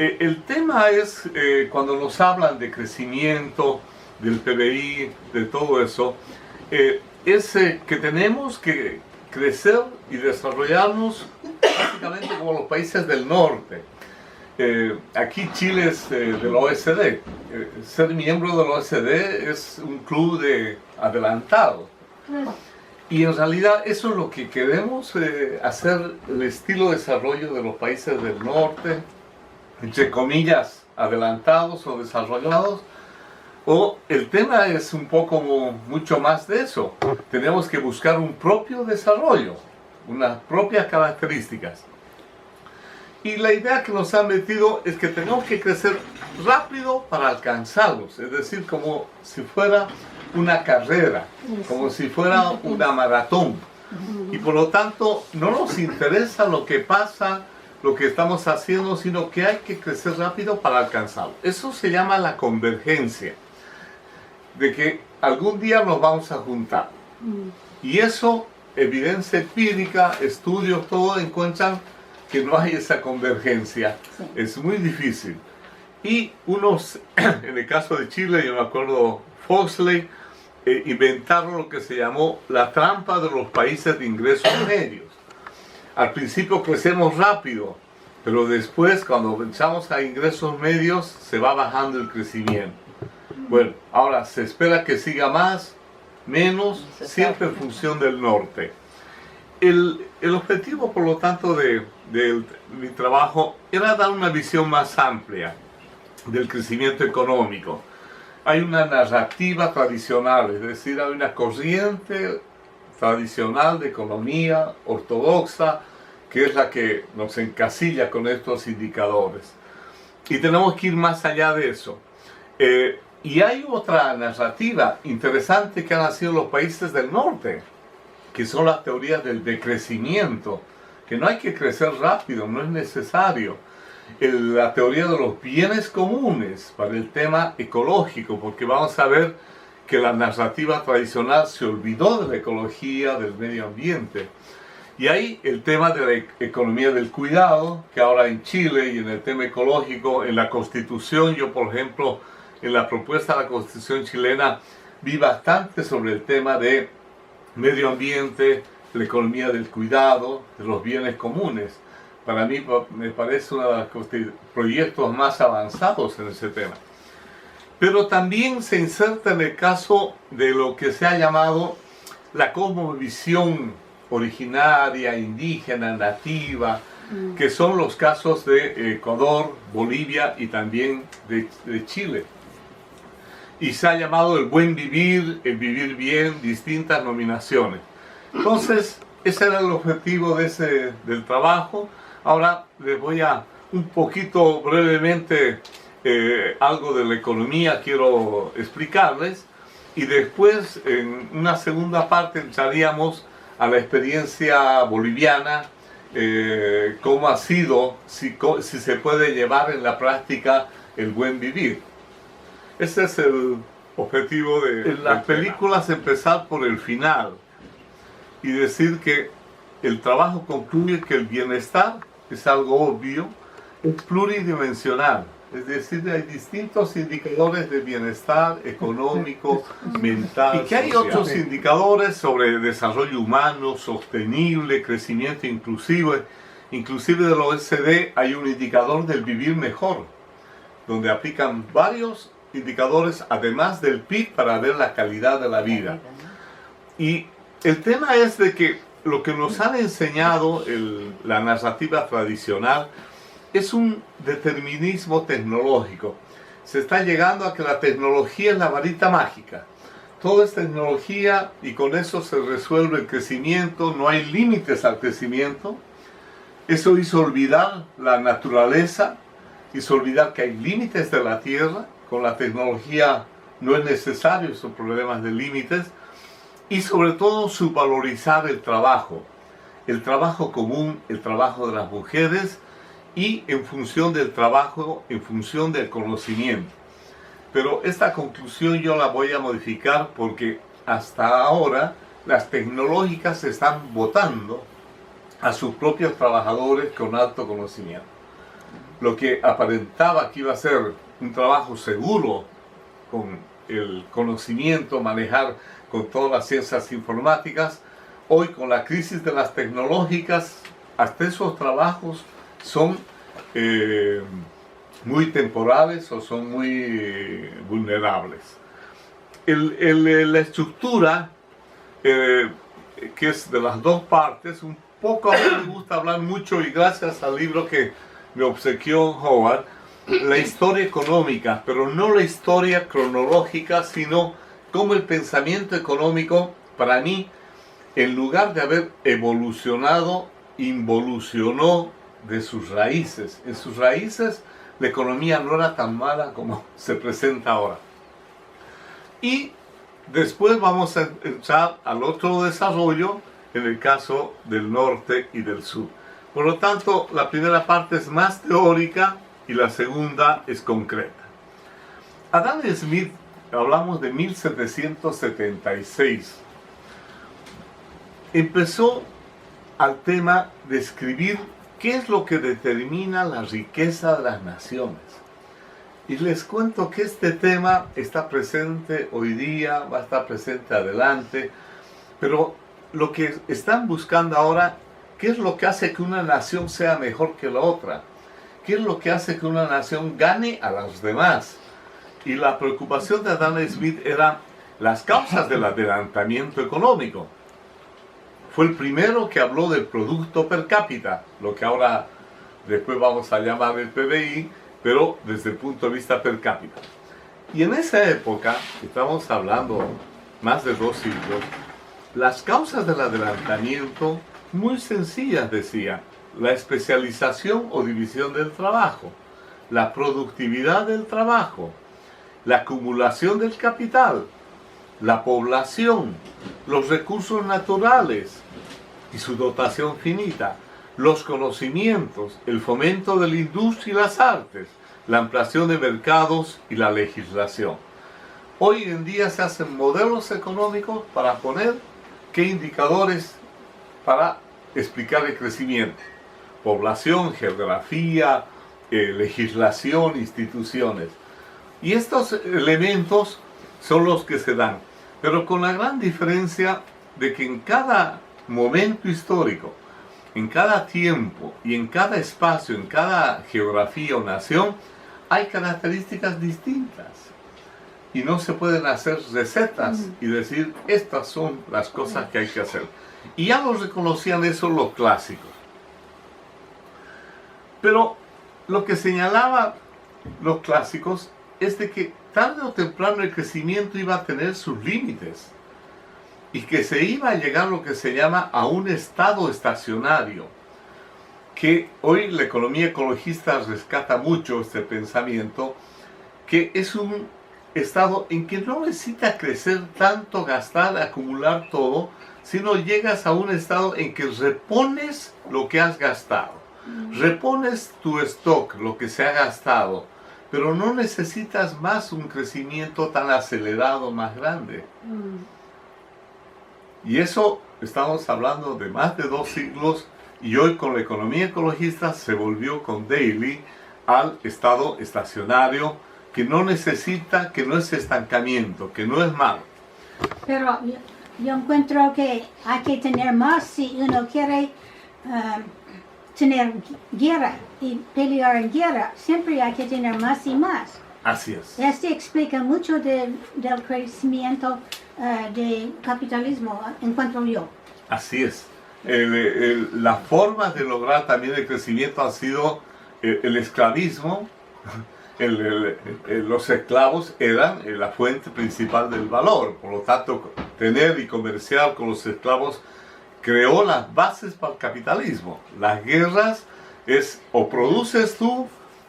El tema es, cuando nos hablan de crecimiento, del PBI, de todo eso, es que tenemos que crecer y desarrollarnos básicamente como los países del norte. Aquí Chile es del OSD. Ser miembro del OSD es un club de adelantado. Y en realidad eso es lo que queremos hacer, el estilo de desarrollo de los países del norte, entre comillas, adelantados o desarrollados. O el tema es un poco mucho más de eso. Tenemos que buscar un propio desarrollo, unas propias características. Y la idea que nos han metido es que tenemos que crecer rápido para alcanzarlos, es decir, como si fuera una carrera, como si fuera una maratón. Y por lo tanto, no nos interesa lo que pasa, lo que estamos haciendo, sino que hay que crecer rápido para alcanzarlo. Eso se llama la convergencia, de que algún día nos vamos a juntar. Y eso, evidencia empírica, estudios, todo encuentran que no hay esa convergencia. Sí. Es muy difícil. Y unos, en el caso de Chile, yo me acuerdo, Foxley, inventaron lo que se llamó la trampa de los países de ingresos medios. Al principio crecemos rápido, pero después, cuando pensamos a ingresos medios, se va bajando el crecimiento. Bueno, ahora se espera que siga más, menos, siempre en función del norte. El objetivo, por lo tanto, de mi trabajo era dar una visión más amplia del crecimiento económico. Hay una narrativa tradicional, es decir, hay una corriente tradicional de economía ortodoxa, que es la que nos encasilla con estos indicadores. Y tenemos que ir más allá de eso. Y hay otra narrativa interesante que han nacido en los países del norte, que son las teorías del decrecimiento, que no hay que crecer rápido, no es necesario. La teoría de los bienes comunes para el tema ecológico, porque vamos a ver que la narrativa tradicional se olvidó de la ecología, del medio ambiente. Y hay el tema de la economía del cuidado, que ahora en Chile y en el tema ecológico, en la Constitución, yo por ejemplo, en la propuesta de la Constitución chilena, vi bastante sobre el tema de medio ambiente, la economía del cuidado, de los bienes comunes. Para mí me parece uno de los proyectos más avanzados en ese tema. Pero también se inserta en el caso de lo que se ha llamado la cosmovisión originaria, indígena, nativa, que son los casos de Ecuador, Bolivia y también de Chile. Y se ha llamado el buen vivir, el vivir bien, distintas nominaciones. Entonces, ese era el objetivo del trabajo. Ahora les voy a un poquito brevemente algo de la economía quiero explicarles, y después en una segunda parte entraríamos a la experiencia boliviana, cómo ha sido, si se puede llevar en la práctica el buen vivir. Ese es el objetivo de las películas, empezar por el final y decir que el trabajo concluye que el bienestar es algo obvio, es pluridimensional, es decir, hay distintos indicadores de bienestar económico, mental, y que hay otros indicadores sobre desarrollo humano, sostenible, crecimiento inclusive del OECD hay un indicador del vivir mejor, donde aplican varios indicadores además del PIB para ver la calidad de la vida. Y el tema es de que lo que nos han enseñado la narrativa tradicional es un determinismo tecnológico. Se está llegando a que la tecnología es la varita mágica. Todo es tecnología y con eso se resuelve el crecimiento, no hay límites al crecimiento. Eso hizo olvidar la naturaleza, hizo olvidar que hay límites de la tierra. Con la tecnología no es necesario esos problemas de límites. Y sobre todo subvalorizar el trabajo común, el trabajo de las mujeres, y en función del trabajo, en función del conocimiento. Pero esta conclusión yo la voy a modificar porque hasta ahora las tecnológicas están votando a sus propios trabajadores con alto conocimiento. lo que aparentaba que iba a ser un trabajo seguro con el conocimiento, manejar con todas las ciencias informáticas, hoy con la crisis de las tecnológicas, hasta esos trabajos son muy temporales o son muy vulnerables. La estructura, que es de las dos partes, un poco a mí me gusta hablar mucho, y gracias al libro que me obsequió Howard, la historia económica, pero no la historia cronológica, sino cómo el pensamiento económico, para mí, en lugar de haber evolucionado, involucionó de sus raíces. En sus raíces, la economía no era tan mala como se presenta ahora. Y después vamos a entrar al otro desarrollo, en el caso del norte y del sur. Por lo tanto, la primera parte es más teórica y la segunda es concreta. Adam Smith, hablamos de 1776, empezó al tema de escribir qué es lo que determina la riqueza de las naciones. Y les cuento que este tema está presente hoy día, va a estar presente adelante, pero lo que están buscando ahora, ¿qué es lo que hace que una nación sea mejor que la otra? ¿Qué es lo que hace que una nación gane a las demás? Y la preocupación de Adam Smith era las causas del adelantamiento económico. Fue el primero que habló del producto per cápita, lo que ahora después vamos a llamar el PBI, pero desde el punto de vista per cápita. Y en esa época, estamos hablando más de 2 siglos, las causas del adelantamiento, muy sencillas, decía: la especialización o división del trabajo, la productividad del trabajo, la acumulación del capital, la población, los recursos naturales y su dotación finita, los conocimientos, el fomento de la industria y las artes, la ampliación de mercados y la legislación. Hoy en día se hacen modelos económicos para poner qué indicadores para explicar el crecimiento: población, geografía, legislación, instituciones. Y estos elementos son los que se dan, pero con la gran diferencia de que en cada momento histórico, en cada tiempo y en cada espacio, en cada geografía o nación, hay características distintas. Y no se pueden hacer recetas y decir, estas son las cosas que hay que hacer. Y ya lo reconocían eso los clásicos. Pero lo que señalaban los clásicos es de que tarde o temprano el crecimiento iba a tener sus límites y que se iba a llegar a lo que se llama a un estado estacionario, que hoy la economía ecologista rescata mucho este pensamiento, que es un estado en que no necesita crecer tanto, gastar, acumular todo, sino llegas a un estado en que repones lo que has gastado, repones tu stock, lo que se ha gastado, pero no necesitas más un crecimiento tan acelerado, más grande. Y eso estamos hablando de más de 2 siglos, y hoy con la economía ecologista se volvió con Daly al estado estacionario, que no necesita, que no es estancamiento, que no es malo. Pero yo encuentro que hay que tener más si uno quiere tener guerra y pelear en guerra. Siempre hay que tener más y más. Así es. Este explica mucho del crecimiento del capitalismo, encuentro yo. Así es. La forma de lograr también el crecimiento ha sido el esclavismo. Los esclavos eran la fuente principal del valor, por lo tanto tener y comerciar con los esclavos creó las bases para el capitalismo. Las guerras es o produces tú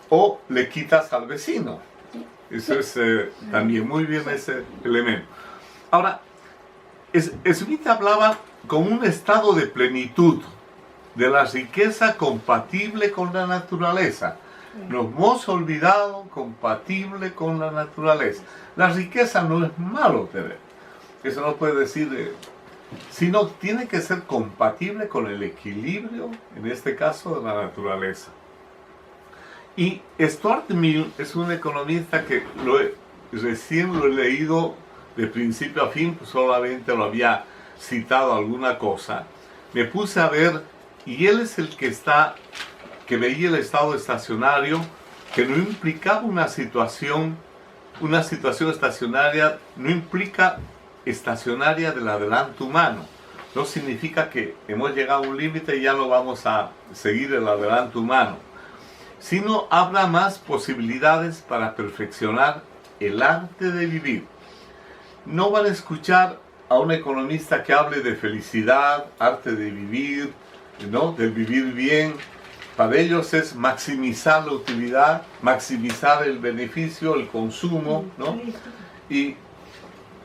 o le quitas al vecino. Eso es también muy bien ese elemento. Ahora, Smith hablaba con un estado de plenitud, de la riqueza compatible con la naturaleza. Nos hemos olvidado compatible con la naturaleza. La riqueza no es malo tener. Eso no puede decir, sino tiene que ser compatible con el equilibrio, en este caso, de la naturaleza. Y Stuart Mill es un economista que recién lo he leído de principio a fin, pues solamente lo había citado alguna cosa. Me puse a ver, y él es el que veía el estado estacionario, que no implicaba una situación estacionaria, no implica estacionaria del adelanto humano. No significa que hemos llegado a un límite y ya no vamos a seguir el adelanto humano, sino habrá más posibilidades para perfeccionar el arte de vivir. No van a escuchar a un economista que hable de felicidad, arte de vivir, ¿no? Del vivir bien. Para ellos es maximizar la utilidad, maximizar el beneficio, el consumo, ¿no? Y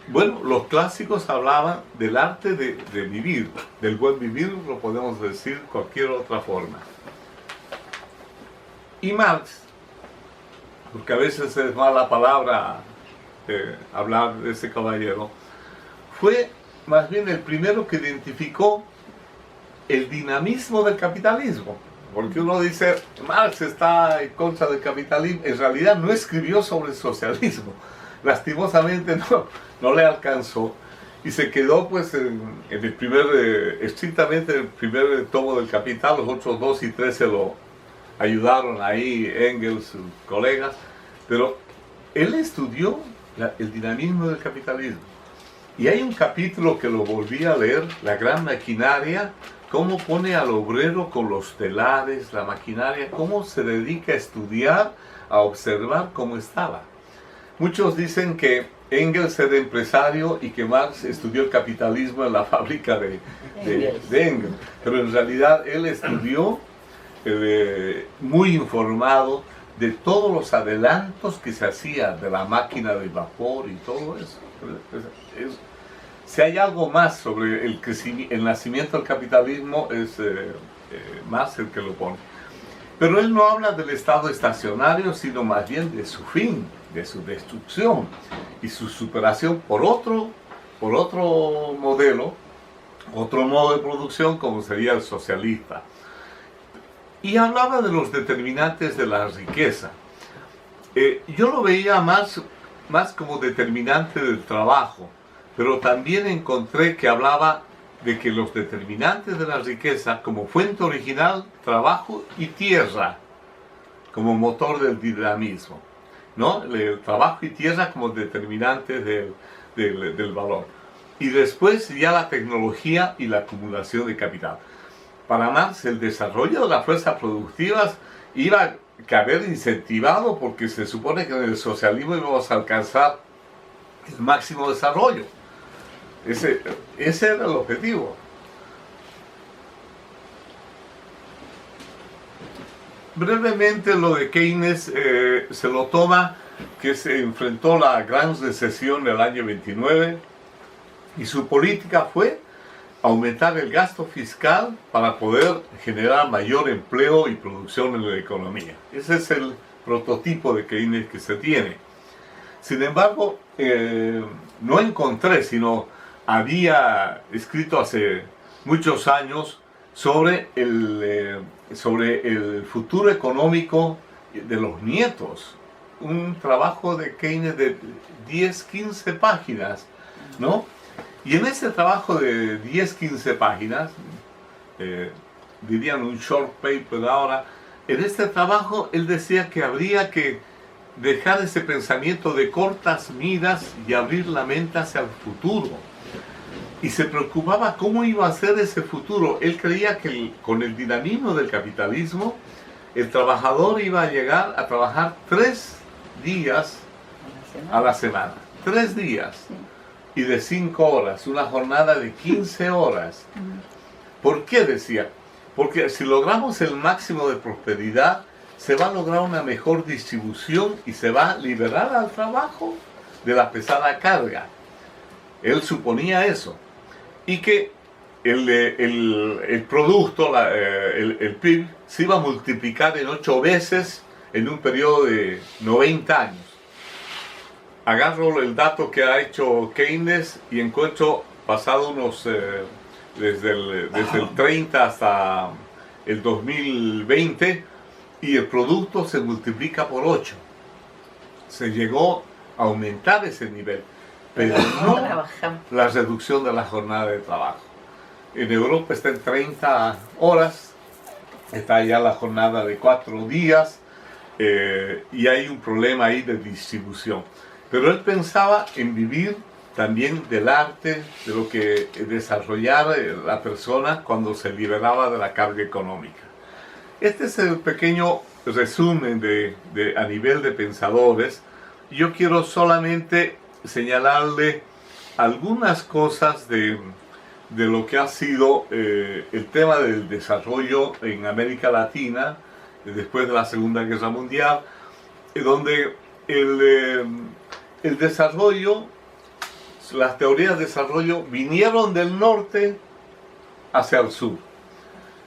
bueno, los clásicos hablaban del arte de vivir, del buen vivir, lo podemos decir de cualquier otra forma. Y Marx, porque a veces es mala palabra hablar de ese caballero, fue más bien el primero que identificó el dinamismo del capitalismo. Porque uno dice, Marx está en contra del capitalismo, en realidad no escribió sobre el socialismo. Lastimosamente no le alcanzó y se quedó pues en el estrictamente el primer tomo del Capital. Los otros 2 y 3 se lo ayudaron ahí, Engels, sus colegas, pero él estudió el dinamismo del capitalismo. Y hay un capítulo que lo volví a leer, La gran maquinaria, cómo pone al obrero con los telares, la maquinaria, cómo se dedica a estudiar, a observar cómo estaba. Muchos dicen que Engels era empresario y que Marx estudió el capitalismo en la fábrica de Engels, pero en realidad él estudió muy informado de todos los adelantos que se hacían de la máquina de vapor y todo eso. Si hay algo más sobre el nacimiento del capitalismo, es Marx el que lo pone. Pero él no habla del estado estacionario, sino más bien de su fin, de su destrucción y su superación por otro modelo, otro modo de producción como sería el socialista. Y hablaba de los determinantes de la riqueza. Yo lo veía más como determinante del trabajo, pero también encontré que hablaba de que los determinantes de la riqueza, como fuente original, trabajo y tierra, como motor del dinamismo, ¿no? El trabajo y tierra como determinantes del valor. Y después ya la tecnología y la acumulación de capital. Para Marx, el desarrollo de las fuerzas productivas iba a haber incentivado porque se supone que en el socialismo íbamos a alcanzar el máximo desarrollo. Ese era el objetivo. Brevemente lo de Keynes se lo toma que se enfrentó la gran recesión del año 29 y su política fue aumentar el gasto fiscal para poder generar mayor empleo y producción en la economía. Ese es el prototipo de Keynes que se tiene. Sin embargo, no encontré, sino había escrito hace muchos años sobre el futuro económico de los nietos. Un trabajo de Keynes de 10, 15 páginas, ¿no? Y en ese trabajo de 10, 15 páginas, dirían un short paper ahora, en este trabajo él decía que habría que dejar ese pensamiento de cortas miras y abrir la mente hacia el futuro. Y se preocupaba cómo iba a ser ese futuro. Él creía que con el dinamismo del capitalismo, el trabajador iba a llegar a trabajar 3 días a la semana. 3 días. Y de 5 horas, una jornada de 15 horas. ¿Por qué decía? Porque si logramos el máximo de prosperidad, se va a lograr una mejor distribución y se va a liberar al trabajo de la pesada carga. Él suponía eso. Y que el producto, el PIB, se iba a multiplicar en 8 veces en un periodo de 90 años. Agarro el dato que ha hecho Keynes y encuentro pasado desde el 30 hasta el 2020, y el producto se multiplica por 8. Se llegó a aumentar ese nivel, pero no la reducción de la jornada de trabajo. En Europa está en 30 horas, está ya la jornada de 4 días, y hay un problema ahí de distribución. Pero él pensaba en vivir también del arte, de lo que desarrollara la persona cuando se liberaba de la carga económica. Este es el pequeño resumen a nivel de pensadores. Yo quiero solamente señalarle algunas cosas de lo que ha sido el tema del desarrollo en América Latina después de la Segunda Guerra Mundial, donde el desarrollo, las teorías de desarrollo vinieron del norte hacia el sur.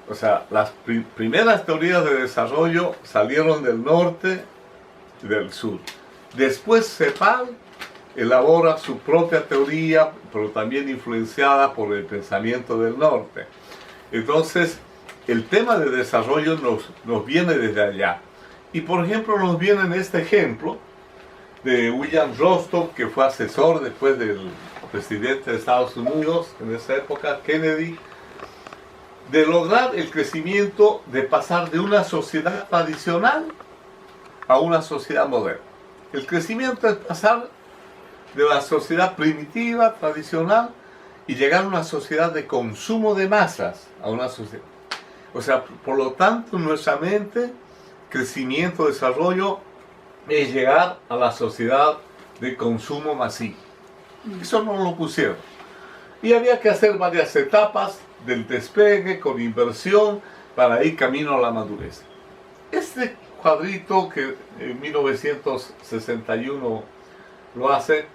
O sea, las primeras teorías de desarrollo salieron del norte y del sur. Después CEPAL elabora su propia teoría, pero también influenciada por el pensamiento del norte. Entonces, el tema de desarrollo nos viene desde allá. Y por ejemplo, nos viene en este ejemplo de William Rostow, que fue asesor después del presidente de Estados Unidos, en esa época, Kennedy, de lograr el crecimiento, de pasar de una sociedad tradicional a una sociedad moderna. El crecimiento es pasar de la sociedad primitiva, tradicional, y llegar a una sociedad de consumo de masas, a una sociedad. O sea, por lo tanto, en nuestra mente, crecimiento, desarrollo, es llegar a la sociedad de consumo masivo. Eso no lo pusieron. Y había que hacer varias etapas del despegue con inversión para ir camino a la madurez. Este cuadrito que en 1961 lo hace,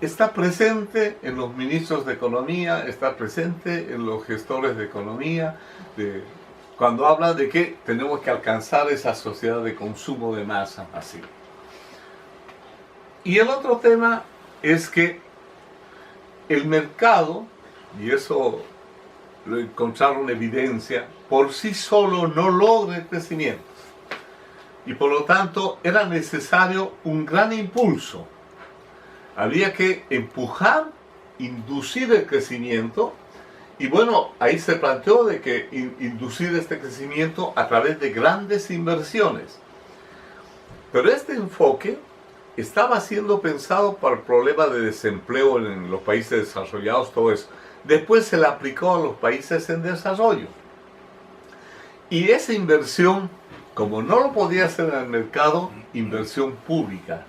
está presente en los ministros de economía, está presente en los gestores de economía, cuando hablan de que tenemos que alcanzar esa sociedad de consumo de masa así. Y el otro tema es que el mercado, y eso lo encontraron evidencia, por sí solo no logra el crecimiento. Y por lo tanto era necesario un gran impulso. Había que empujar, inducir el crecimiento. Y bueno, ahí se planteó de que inducir este crecimiento a través de grandes inversiones. Pero este enfoque estaba siendo pensado para el problema de desempleo en los países desarrollados, todo eso. Después se le aplicó a los países en desarrollo. Y esa inversión, como no lo podía hacer en el mercado, inversión pública.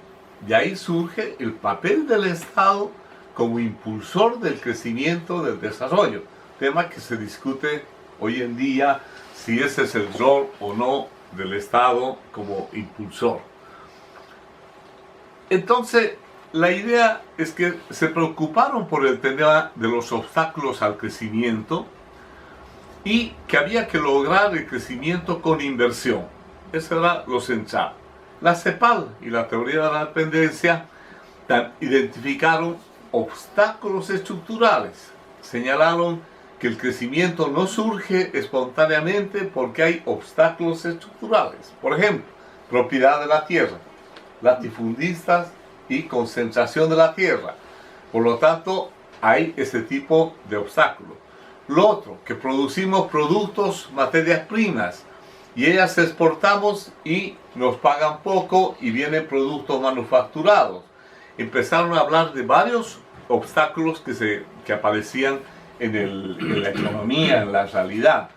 Y ahí surge el papel del Estado como impulsor del crecimiento, del desarrollo. Tema que se discute hoy en día, si ese es el rol o no del Estado como impulsor. Entonces, la idea es que se preocuparon por el tema de los obstáculos al crecimiento y que había que lograr el crecimiento con inversión. Eso era lo central. La CEPAL y la teoría de la dependencia identificaron obstáculos estructurales. Señalaron que el crecimiento no surge espontáneamente porque hay obstáculos estructurales. Por ejemplo, propiedad de la tierra, latifundistas y concentración de la tierra. Por lo tanto, hay ese tipo de obstáculos. Lo otro, que producimos productos, materias primas, y ellas exportamos y nos pagan poco y vienen productos manufacturados. Empezaron a hablar de varios obstáculos que aparecían en la economía, en la realidad.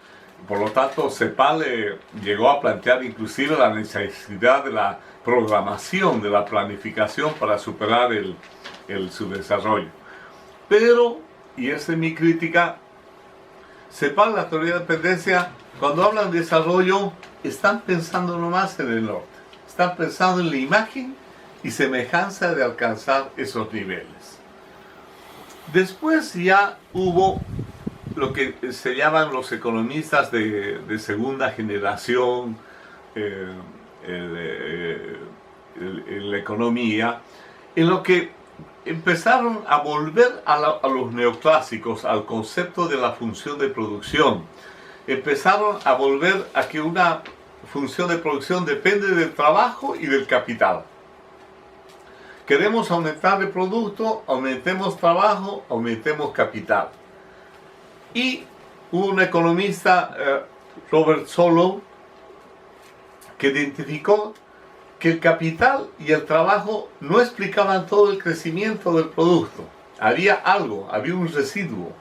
Por lo tanto, CEPAL llegó a plantear inclusive la necesidad de la programación, de la planificación para superar su desarrollo. Pero, y esa es mi crítica, CEPAL, la teoría de dependencia, cuando hablan de desarrollo, están pensando nomás en el norte. Están pensando en la imagen y semejanza de alcanzar esos niveles. Después ya hubo lo que se llaman los economistas de segunda generación en la economía, en lo que empezaron a volver a los neoclásicos, al concepto de la función de producción. Empezaron a volver a que una función de producción depende del trabajo y del capital. Queremos aumentar el producto, aumentemos trabajo, aumentemos capital. Y un economista, Robert Solow, que identificó que el capital y el trabajo no explicaban todo el crecimiento del producto. Había algo, había un residuo,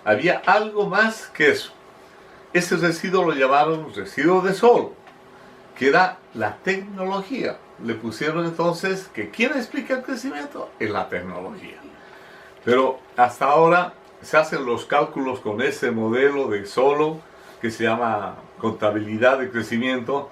había algo más que eso. Ese residuo lo llamaron residuo de Solow, que era la tecnología. Le pusieron entonces que ¿quién explica el crecimiento? Es la tecnología. Pero hasta ahora se hacen los cálculos con ese modelo de Solow que se llama contabilidad de crecimiento,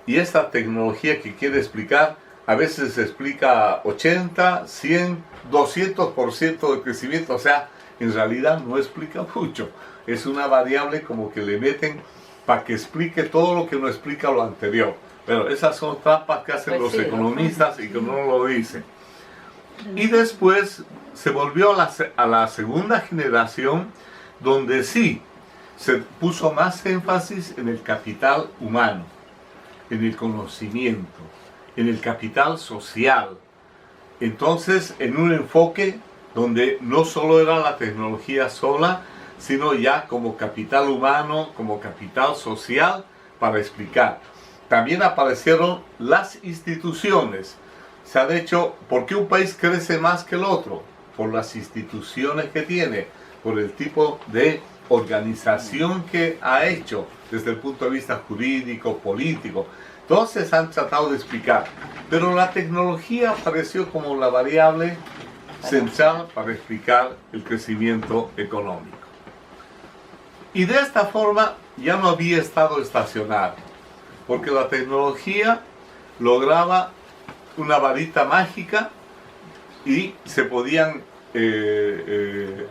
y esta tecnología que quiere explicar a veces explica 80, 100, 200% de crecimiento, o sea, en realidad no explica mucho. Es una variable como que le meten para que explique todo lo que no explica lo anterior. Pero esas son trampas que hacen los economistas y que no lo dicen. Y después se volvió a la segunda generación, donde sí se puso más énfasis en el capital humano, en el conocimiento, en el capital social. Entonces, en un enfoque donde no solo era la tecnología sola, sino ya como capital humano, como capital social, para explicar. También aparecieron las instituciones. Se ha dicho, ¿por qué un país crece más que el otro? Por las instituciones que tiene, por el tipo de organización que ha hecho desde el punto de vista jurídico, político. Entonces han tratado de explicar, pero la tecnología apareció como la variable central para explicar el crecimiento económico. Y de esta forma ya no había estado estacionario, porque la tecnología lograba una varita mágica y se podían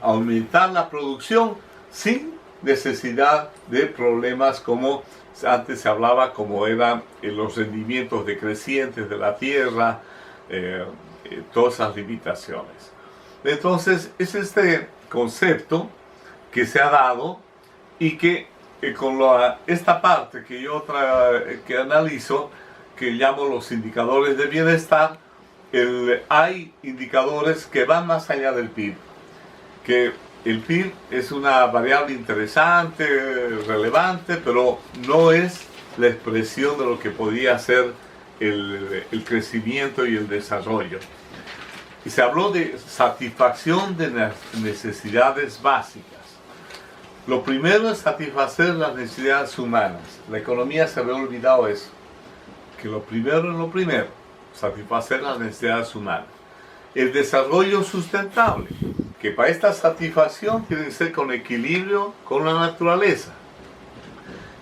aumentar la producción sin necesidad de problemas como antes se hablaba, como eran los rendimientos decrecientes de la tierra, todas esas limitaciones. Entonces es este concepto que se ha dado y que con esta parte que yo que analizo, que llamo los indicadores de bienestar, hay indicadores que van más allá del PIB, que el PIB es una variable interesante, relevante, pero no es la expresión de lo que podía ser el crecimiento y el desarrollo. Y se habló de satisfacción de las necesidades básicas. Lo primero es satisfacer las necesidades humanas. La economía se había olvidado eso, que lo primero es lo primero, satisfacer las necesidades humanas. El desarrollo sustentable, que para esta satisfacción tiene que ser con equilibrio con la naturaleza,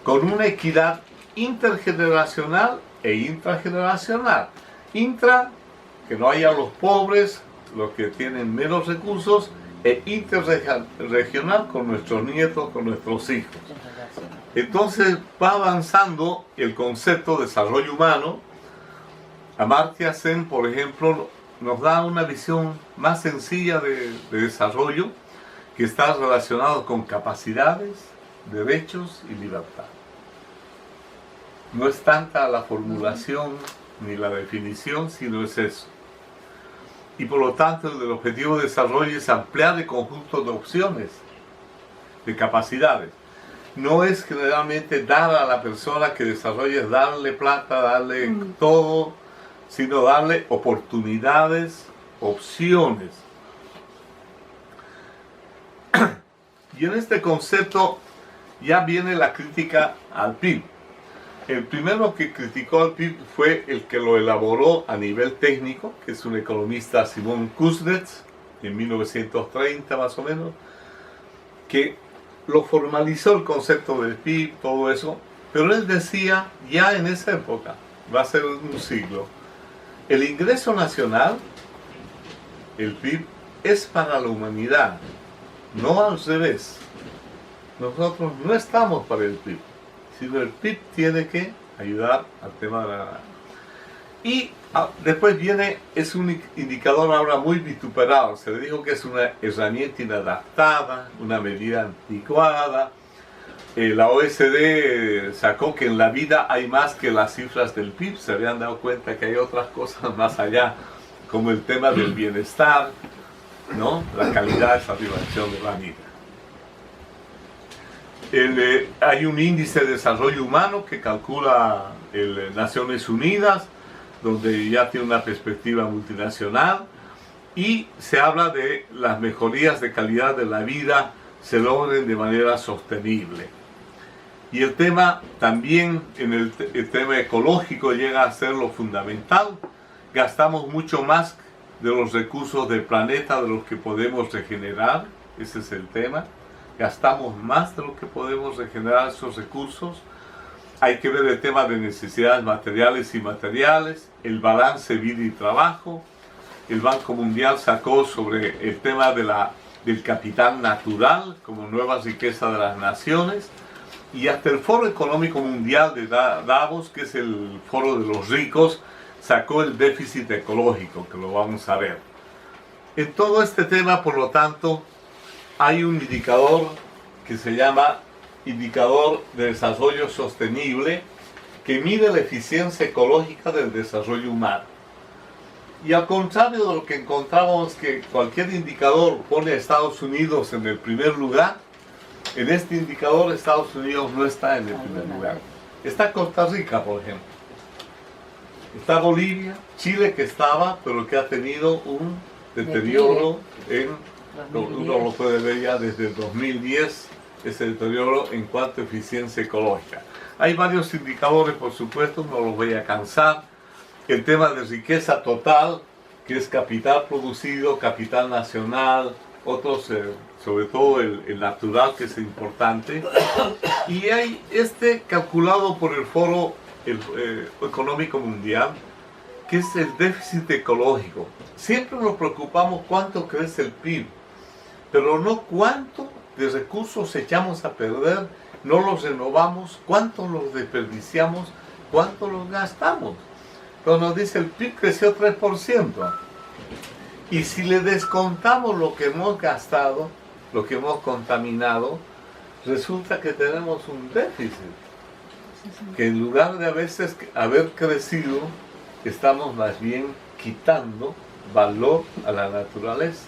con una equidad intergeneracional e intrageneracional. Intra, que no haya los pobres, los que tienen menos recursos, e interregional con nuestros nietos, con nuestros hijos. Entonces va avanzando el concepto de desarrollo humano. Amartya Sen, por ejemplo, nos da una visión más sencilla de desarrollo, que está relacionado con capacidades, derechos y libertad. No es tanta la formulación ni la definición, sino es eso. Y por lo tanto el objetivo de desarrollo es ampliar el conjunto de opciones, de capacidades. No es generalmente dar a la persona que desarrolla, darle plata, darle todo, sino darle oportunidades, opciones. Y en este concepto ya viene la crítica al PIB. El primero que criticó al PIB fue el que lo elaboró a nivel técnico, que es un economista, Simon Kuznets, en 1930 más o menos, que lo formalizó el concepto del PIB, todo eso, pero él decía, ya en esa época, va a ser un siglo, el ingreso nacional, el PIB, es para la humanidad, no al revés. Nosotros no estamos para el PIB, sino el PIB tiene que ayudar al tema de la... Y después viene, es un indicador ahora muy vituperado, se le dijo que es una herramienta inadaptada, una medida anticuada, La OSD sacó que en la vida hay más que las cifras del PIB. Se habían dado cuenta que hay otras cosas más allá, como el tema del bienestar, ¿no? La calidad de satisfacción de la vida. Hay un índice de desarrollo humano que calcula Naciones Unidas, donde ya tiene una perspectiva multinacional, y se habla de las mejorías de calidad de la vida se logren de manera sostenible. Y el tema también, el tema ecológico llega a ser lo fundamental. Gastamos mucho más de los recursos del planeta de los que podemos regenerar, ese es el tema. Gastamos más de lo que podemos regenerar esos recursos. Hay que ver el tema de necesidades materiales y inmateriales, el balance vida y trabajo. El Banco Mundial sacó sobre el tema del capital natural como nueva riqueza de las naciones, y hasta el Foro Económico Mundial de Davos, que es el foro de los ricos, sacó el déficit ecológico, que lo vamos a ver. En todo este tema, por lo tanto, hay un indicador que se llama Indicador de Desarrollo Sostenible, que mide la eficiencia ecológica del desarrollo humano. Y al contrario de lo que encontramos, que cualquier indicador pone a Estados Unidos en el primer lugar, en este indicador Estados Unidos no está en el primer lugar. Está Costa Rica, por ejemplo. Está Bolivia, Chile, que estaba, pero que ha tenido un deterioro uno lo puede ver ya desde el 2010, ese deterioro en cuanto a eficiencia ecológica. Hay varios indicadores, por supuesto, no los voy a cansar. El tema de riqueza total, que es capital producido, capital nacional, otros, sobre todo el natural, que es importante. Y hay calculado por el Foro Económico Mundial, que es el déficit ecológico. Siempre nos preocupamos cuánto crece el PIB, pero no cuánto de recursos echamos a perder, no los renovamos, cuánto los desperdiciamos, cuánto los gastamos. Entonces nos dice el PIB creció 3%. Y si le descontamos lo que hemos gastado, lo que hemos contaminado, resulta que tenemos un déficit. Que en lugar de a veces haber crecido, estamos más bien quitando valor a la naturaleza.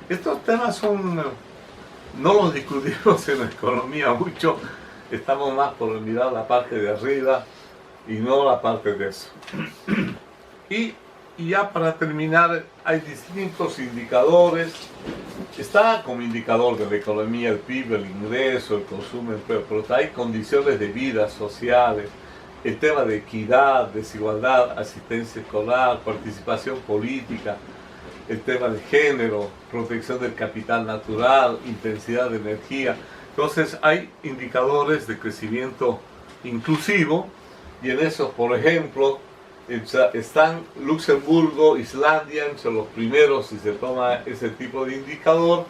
Estos temas no los discutimos en la economía mucho, estamos más por mirar la parte de arriba y no la parte de eso. Y ya para terminar, hay distintos indicadores. Está como indicador de la economía el PIB, el ingreso, el consumo, pero hay condiciones de vida sociales, el tema de equidad, desigualdad, asistencia escolar, participación política, el tema de género, protección del capital natural, intensidad de energía. Entonces hay indicadores de crecimiento inclusivo, y en esos, por ejemplo, están Luxemburgo, Islandia, entre los primeros si se toma ese tipo de indicador,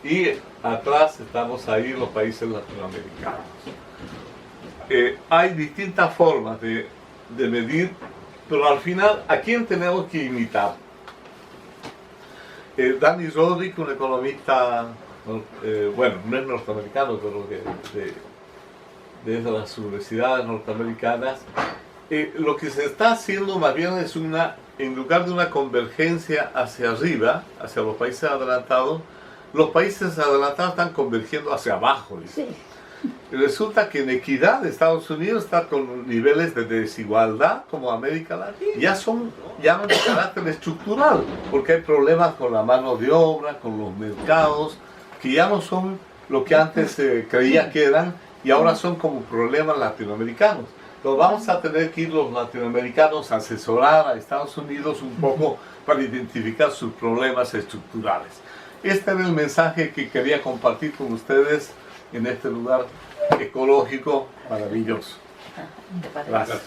y atrás estamos ahí los países latinoamericanos. Hay distintas formas de medir, pero al final, ¿a quién tenemos que imitar? Danny Rodrik, un economista, bueno, no es norteamericano, pero de las universidades norteamericanas, lo que se está haciendo más bien es en lugar de una convergencia hacia arriba, hacia los países adelantados, los países adelantados están convergiendo hacia abajo. Sí. Y resulta que en equidad Estados Unidos está con niveles de desigualdad como América Latina. Ya no de carácter estructural, porque hay problemas con la mano de obra, con los mercados, que ya no son lo que antes se creía que eran, y ahora son como problemas latinoamericanos. Entonces vamos a tener que ir los latinoamericanos a asesorar a Estados Unidos un poco para identificar sus problemas estructurales. Este era el mensaje que quería compartir con ustedes en este lugar ecológico maravilloso. Gracias.